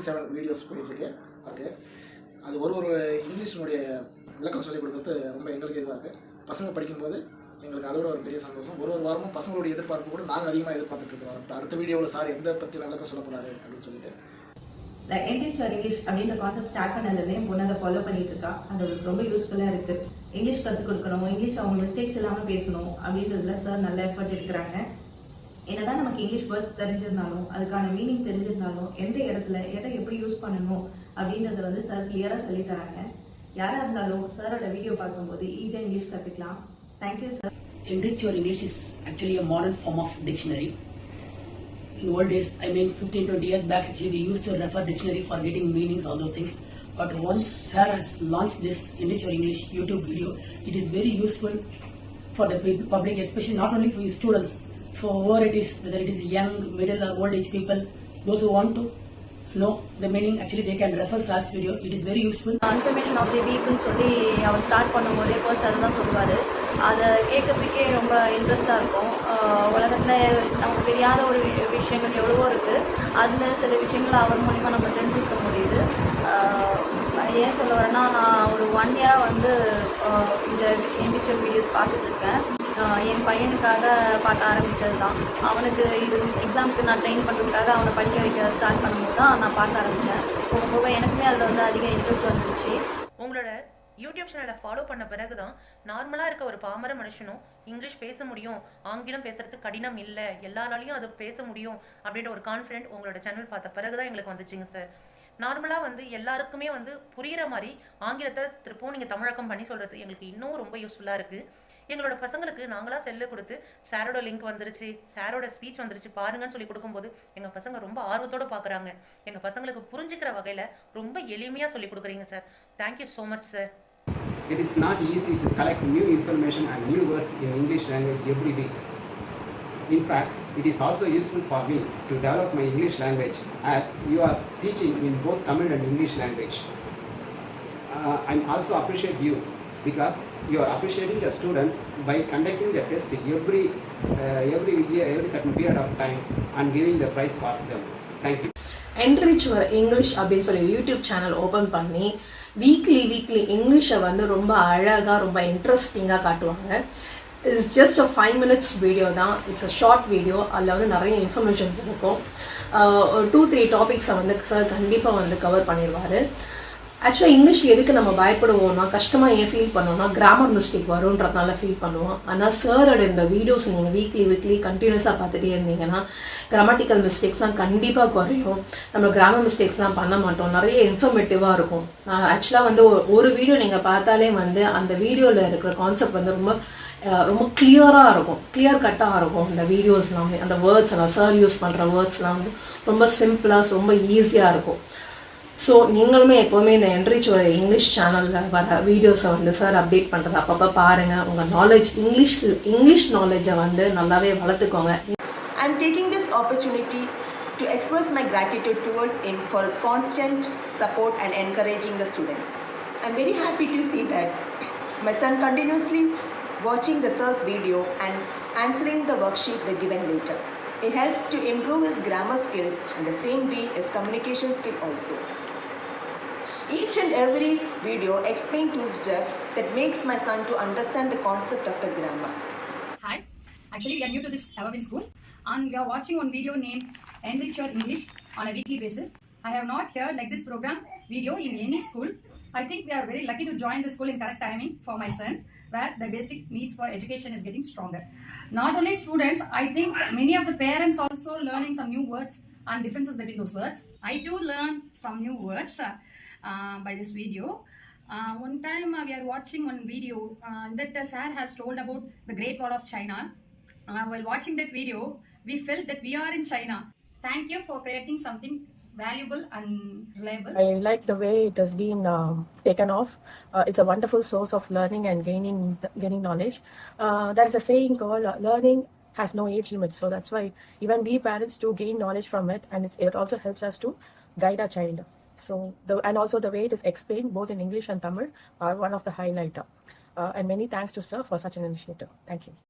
27 videos போயிட்டுருக்கு. Okay, அது ஒரு இங்கிலீஷினுடைய விளக்கம் சொல்லிக் கொடுக்குறது ரொம்ப எங்களுக்கு இதுவாக இருக்குது. பசங்க படிக்கும்போது எங்களுக்கு அதோட ஒரு பெரிய சந்தோஷம். ஒரு வாரமும் பசங்களுடைய எதிர்பார்ப்பு கூட நாங்கள் அதிகமாக எதிர்பார்த்துட்டு இருக்கோம். அடுத்த வீடியோவில் சார் எந்த பற்றி விளக்கம் சொல்ல போகிறாரு அப்படின்னு சொல்லிட்டு என்ரிச் யுவர் இங்கிலீஷ் அப்படின்ற கான்செப்ட் ஸ்டார்ட் பண்ணதுலேயே என் பொண்ணு அதை ஃபாலோ பண்ணிட்டு இருக்கா. அது ரொம்ப யூஸ்ஃபுல்லாக இருக்கு. இங்கிலீஷ் கற்றுக் கொடுக்கணும், இங்கிலீஷ் அவங்க மிஸ்டேக்ஸ் இல்லாமல் பேசணும் அப்படின்றதுல சார் நல்ல எஃபர்ட் எடுக்கிறாங்க. என்னதான் நமக்கு இங்கிலீஷ் வேர்ட்ஸ் தெரிஞ்சிருந்தாலும் அதுக்கான மீனிங் தெரிஞ்சிருந்தாலும் எந்த இடத்துல எதை எப்படி யூஸ் பண்ணணும் அப்படின்றத சார் கிளியரா சொல்லி தராங்க. யாரா இருந்தாலும் சாரோட வீடியோ பார்க்கும்போது ஈஸியா இங்கிலீஷ் கத்துக்கலாம். Thank you sir. Enrich Your English is actually a modern form of dictionary. In old days, 15-20 years back, actually they used to refer dictionary for getting meanings, all those things. But once Sir has launched this Enrich Your English YouTube video, it is very useful for the public, especially not only for students, for whoever it is, whether it is young, middle or old age people, those who want to know the meaning, actually they can refer Sir's video. It is very useful. Information of the week சொல்லி அவர் start பண்ணும்போதே first அதுதான் சொல்லுவார். அதை கேட்கறதுக்கே ரொம்ப இன்ட்ரெஸ்டாக இருக்கும். உலகத்தில் நமக்கு தெரியாத ஒரு விஷயங்கள் எவ்வளவோ இருக்குது. அந்த சில விஷயங்களை அவர் மூலிமா நம்ம தெரிஞ்சுக்க முடியுது. ஏன் சொல்ல வரேன்னா, நான் ஒரு 1 இயராக இந்த இண்டிவிஜுவல் வீடியோஸ் பார்த்துட்ருக்கேன். என் பையனுக்காக பார்க்க ஆரம்பித்தது தான். அவனுக்கு இது எக்ஸாமுக்கு நான் ட்ரெயின் பண்ணுறதுக்காக அவனை படிக்க வைக்க ஸ்டார்ட் பண்ணும்போது தான் நான் பார்க்க ஆரம்பித்தேன். போக போக எனக்குமே அதில் அதிக இன்ட்ரெஸ்ட் வந்துருச்சு. உங்களோட யூடியூப் சேனலை ஃபாலோ பண்ண பிறகு தான் நார்மலாக இருக்க ஒரு பாமர மனுஷனும் இங்கிலீஷ் பேச முடியும், ஆங்கிலம் பேசுறது கடினம் இல்லை, எல்லாராலையும் அதை பேச முடியும் அப்படின்ற ஒரு கான்ஃபிடென்ட் உங்களோட சேனல் பார்த்த பிறகு தான் எங்களுக்கு வந்துச்சுங்க சார். நார்மலாக எல்லாருக்குமே புரிகிற மாதிரி ஆங்கிலத்தை திருப்பவும் நீங்கள் தமிழக்கம் பண்ணி சொல்கிறது எங்களுக்கு இன்னும் ரொம்ப யூஸ்ஃபுல்லாக இருக்குது. எங்களோட பசங்களுக்கு நாங்களாக செல்லு கொடுத்து சாரோட லிங்க் வந்துருச்சு, சாரோட ஸ்பீச் வந்துருச்சு பாருங்கன்னு சொல்லி கொடுக்கும்போது எங்கள் பசங்க ரொம்ப ஆர்வத்தோடு பார்க்குறாங்க. எங்கள் பசங்களுக்கு புரிஞ்சுக்கிற வகையில் ரொம்ப எளிமையாக சொல்லி கொடுக்குறீங்க sir. Thank you so much sir. It is not easy to collect new information and new words in English language every week. In fact, it is also useful for me to develop my English language as you are teaching in both Tamil and English language. I also appreciate you because you are appreciating the students by conducting the test every year, every certain period of time and giving the prize for them. Thank you. Enrich Your English அப்படின்னு சொல்லி YouTube channel open பண்ணி weekly இங்கிலீஷை ரொம்ப அழகாக ரொம்ப இன்ட்ரெஸ்டிங்காக காட்டுவாங்க. It's just a 5 minutes video தான். It's a short video. அதில் நிறைய இன்ஃபர்மேஷன்ஸ் இருக்கும். 2-3 டாபிக்ஸை சார் கண்டிப்பாக கவர் பண்ணிடுவார். ஆக்சுவலாக இங்கிலீஷ் எதுக்கு நம்ம பயப்படுவோம்னா, கஷ்டமாக ஏன் ஃபீல் பண்ணோம்னா கிராமர் மிஸ்டேக் வரும்ன்றதுனால ஃபீல் பண்ணுவோம். ஆனால் சாரோட இந்த வீடியோஸ் நீங்கள் வீக்லி கண்டினியூஸாக பார்த்துட்டே இருந்தீங்கன்னா கிராமட்டிக்கல் மிஸ்டேக்ஸ்லாம் கண்டிப்பாக குறையும். நம்ம கிராமர் மிஸ்டேக்ஸ்லாம் பண்ண மாட்டோம். நிறைய இன்ஃபர்மேட்டிவாக இருக்கும். ஆக்சுவலாக ஒரு வீடியோ நீங்கள் பார்த்தாலே அந்த வீடியோவில் இருக்கிற கான்செப்ட் ரொம்ப கிளியராக இருக்கும், கிளியர் கட்டாக இருக்கும். இந்த வீடியோஸ்லாம் அந்த வேர்ட்ஸ் எல்லாம் சார் யூஸ் பண்ணுற வேர்ட்ஸ்லாம் ரொம்ப சிம்பிளாக ரொம்ப ஈஸியாக இருக்கும். ஸோ நீங்களுமே எப்போவுமே இந்த என்ரிச் யுவர் இங்கிலீஷ் சேனலில் வர வீடியோஸை சார் அப்டேட் பண்ணுறது அப்பப்போ பாருங்கள். உங்கள் நாலேஜ் இங்கிலீஷ் நாலேஜை நல்லாவே வளர்த்துக்கோங்க. I'm taking this opportunity to express my gratitude towards him for his constant support and encouraging the students. I'm very happy to see that my son continuously watching the sir's video and answering the worksheet they given later. It helps to improve his grammar skills and the same way his communication skill also. Each and every video explained to his depth that makes my son to understand the concept of the grammar. Hi, actually we are new to this Evergreen School and we are watching one video named Enrich Your English on a weekly basis. I have not heard like this program video in any school. I think we are very lucky to join the school in correct timing for my son, where the basic needs for education is getting stronger. Not only students, I think many of the parents also learning some new words and differences between those words. I do learn some new words by this video. One time we are watching one video that sir has told about the Great Wall of China. While watching that video, we felt that we are in China. Thank you for creating something valuable and reliable. I like the way it has been taken off. It's a wonderful source of learning and gaining knowledge. There's a saying called learning has no age limit. So that's why even we parents do gain knowledge from it, and it also helps us to guide our child. So and also the way it is explained both in English and Tamil are one of the highlighter. And many thanks to sir for such an initiative. Thank you.